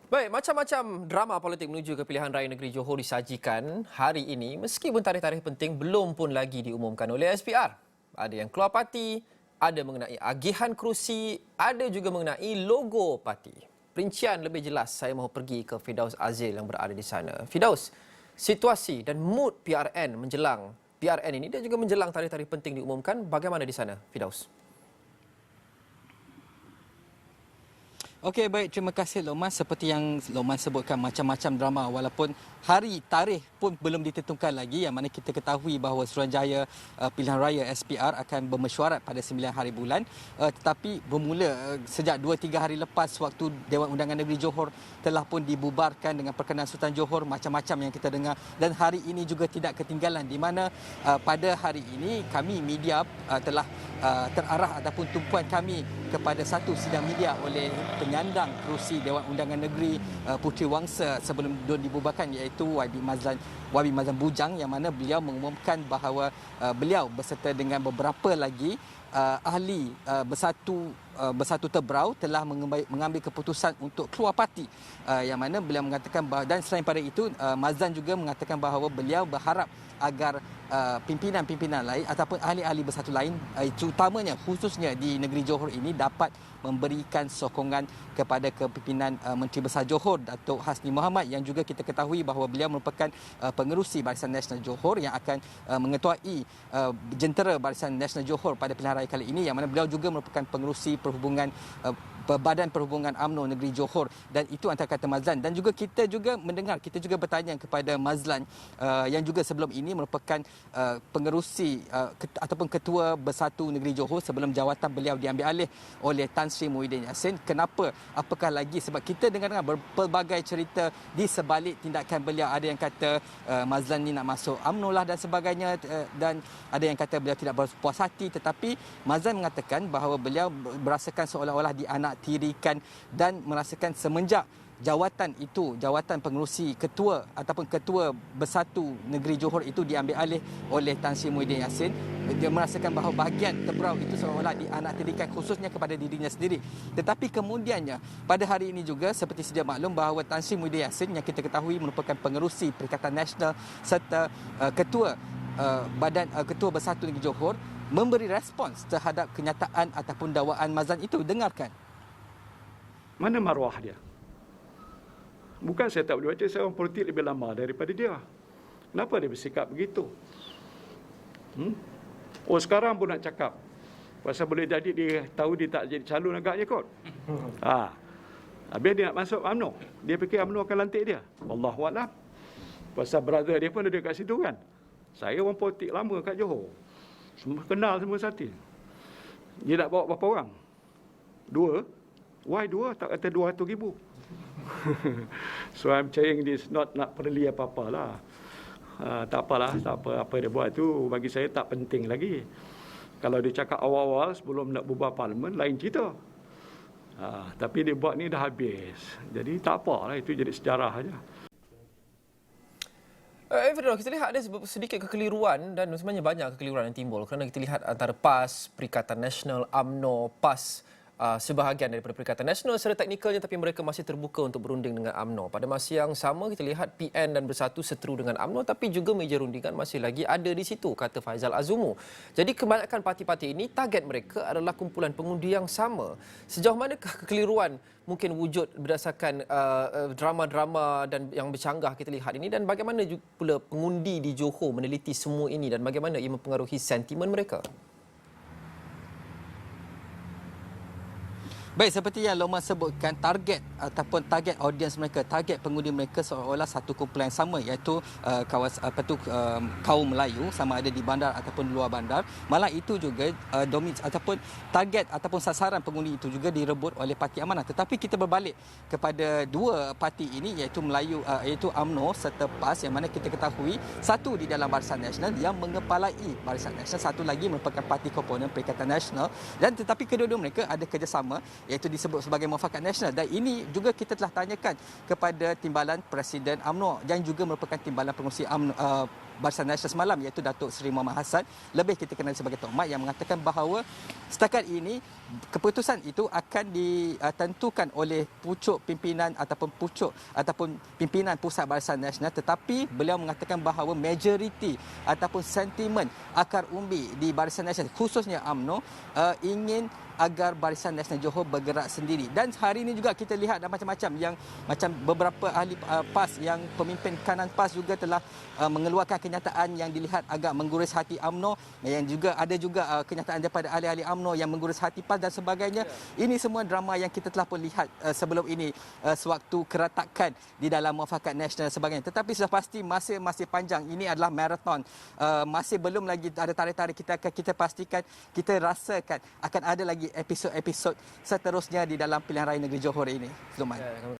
Baik, macam-macam drama politik menuju ke pilihan raya negeri Johor disajikan hari ini meskipun tarikh-tarikh penting belum pun lagi diumumkan oleh SPR. Ada yang keluar parti, ada mengenai agihan kerusi, ada juga mengenai logo parti. Perincian lebih jelas saya mahu pergi ke Firdaus Azil yang berada di sana. Firdaus, situasi dan mood PRN menjelang PRN ini dan juga menjelang tarikh-tarikh penting diumumkan, bagaimana di sana, Firdaus? Okey, baik. Terima kasih Loman. Seperti yang Loman sebutkan, macam-macam drama walaupun hari tarikh pun belum ditentukan lagi, yang mana kita ketahui bahawa Suruhanjaya Pilihan Raya SPR akan bermesyuarat pada 9 hari bulan, tetapi bermula sejak 2-3 hari lepas waktu Dewan Undangan Negeri Johor telah pun dibubarkan dengan perkenaan Sultan Johor, macam-macam yang kita dengar, dan hari ini juga tidak ketinggalan di mana pada hari ini kami media telah terarah ataupun tumpuan kami kepada satu sidang media oleh penyandang kerusi Dewan Undangan Negeri Puteri Wangsa sebelum dibubarkan, iaitu YB Mazlan Bujang, yang mana beliau mengumumkan bahawa beliau berserta dengan beberapa lagi ahli bersatu Tebrau telah mengambil keputusan untuk keluar parti, yang mana beliau mengatakan bahawa, dan selain pada itu Mazlan juga mengatakan bahawa beliau berharap agar pimpinan-pimpinan lain ataupun ahli-ahli bersatu lain, terutamanya khususnya di negeri Johor ini, dapat memberikan sokongan kepada kepimpinan Menteri Besar Johor Datuk Hasni Mohamad, yang juga kita ketahui bahawa beliau merupakan pengerusi Barisan Nasional Johor yang akan mengetuai jentera Barisan Nasional Johor pada pilihan raya kali ini, yang mana beliau juga merupakan pengerusi perhubungan Badan Perhubungan UMNO Negeri Johor, dan itu antara kata Mazlan. Dan juga kita juga bertanya kepada Mazlan yang juga sebelum ini merupakan pengerusi ataupun ketua Bersatu Negeri Johor sebelum jawatan beliau diambil alih oleh Tan Sri Muhyiddin Yassin. Kenapa? Apakah lagi? Sebab kita dengar berbagai cerita di sebalik tindakan beliau. Ada yang kata Mazlan ni nak masuk UMNO lah dan sebagainya, dan ada yang kata beliau tidak berpuas hati, tetapi Mazlan mengatakan bahawa beliau merasakan seolah-olah dianaktirikan dan merasakan semenjak jawatan pengerusi ketua ataupun ketua Bersatu Negeri Johor itu diambil alih oleh Tan Sri Muhyiddin Yassin, dia merasakan bahawa bahagian Tebrau itu seolah-olah dianaktirikan khususnya kepada dirinya sendiri. Tetapi kemudiannya pada hari ini juga seperti sedia maklum bahawa Tan Sri Muhyiddin Yassin yang kita ketahui merupakan pengerusi Perikatan Nasional serta ketua Ketua Bersatu Negeri Johor memberi respons terhadap kenyataan ataupun dakwaan Mazlan itu. Dengarkan. Mana maruah dia? Bukan saya tak boleh baca, saya orang politik lebih lama daripada dia. Kenapa dia bersikap begitu? Oh, sekarang pun nak cakap. Pasal boleh jadi dia tahu dia tak jadi calon agaknya kot. Habis dia nak masuk UMNO. Dia fikir UMNO akan lantik dia. Wallahualam. Pasal brother dia pun ada kat situ kan. Saya orang politik lama kat Johor. Semua kenal semua satu. Dia nak bawa berapa orang? 2? Why 2? Tak kata 200,000. So I'm saying this not perli apa-apa lah. Tak apalah, tak apa dia buat tu bagi saya tak penting lagi. Kalau dia cakap awal-awal sebelum nak bubar parlimen, lain cerita. Tapi dia buat ni dah habis. Jadi tak apalah, itu jadi sejarah saja. Firdaus, kita lihat ada sedikit kekeliruan dan sebenarnya banyak kekeliruan yang timbul kerana kita lihat antara PAS, Perikatan Nasional, UMNO, PAS sebahagian daripada Perikatan Nasional secara teknikalnya, tapi mereka masih terbuka untuk berunding dengan UMNO. Pada masa yang sama kita lihat PN dan Bersatu seteru dengan UMNO, tapi juga meja rundingan masih lagi ada di situ, kata Faizal Azumu. Jadi kebanyakan parti-parti ini target mereka adalah kumpulan pengundi yang sama. Sejauh manakah kekeliruan mungkin wujud berdasarkan drama-drama dan yang bercanggah kita lihat ini, dan bagaimana pula pengundi di Johor meneliti semua ini dan bagaimana ia mempengaruhi sentimen mereka? Baik, seperti yang Loman sebutkan, target audiens mereka, target pengundi mereka seolah-olah satu kumpulan yang sama, iaitu kaum Melayu, sama ada di bandar ataupun luar bandar. Malah itu juga ataupun target ataupun sasaran pengundi itu juga direbut oleh Parti Amanah. Tetapi kita berbalik kepada dua parti ini, iaitu iaitu UMNO serta PAS, yang mana kita ketahui satu di dalam Barisan Nasional yang mengepalai Barisan Nasional, satu lagi merupakan parti komponen Perikatan Nasional, dan tetapi kedua-dua mereka ada kerjasama, iaitu disebut sebagai Muafakat Nasional. Dan ini juga kita telah tanyakan kepada Timbalan Presiden UMNO yang juga merupakan Timbalan Pengerusi Barisan Nasional semalam, iaitu Datuk Seri Muhammad Hassan, lebih kita kenal sebagai Tok Mat, yang mengatakan bahawa setakat ini keputusan itu akan ditentukan oleh pucuk pimpinan ataupun pimpinan Pusat Barisan Nasional, tetapi beliau mengatakan bahawa majoriti ataupun sentimen akar umbi di Barisan Nasional khususnya UMNO ingin agar Barisan Nasional Johor bergerak sendiri. Dan hari ini juga kita lihat ada macam-macam yang macam beberapa ahli PAS yang pemimpin kanan PAS juga telah mengeluarkan kenyataan yang dilihat agak menggurus hati UMNO, yang juga ada juga kenyataan daripada ahli-ahli UMNO yang menggurus hati PAS dan sebagainya. Ini semua drama yang kita telah pun lihat sebelum ini sewaktu keretakan di dalam Muafakat Nasional dan sebagainya. Tetapi sudah pasti masih panjang. Ini adalah marathon. Masih belum lagi ada tarikh-tarikh kita pastikan, kita rasakan akan ada lagi episod-episod seterusnya di dalam pilihan raya negeri Johor ini. Sulaiman.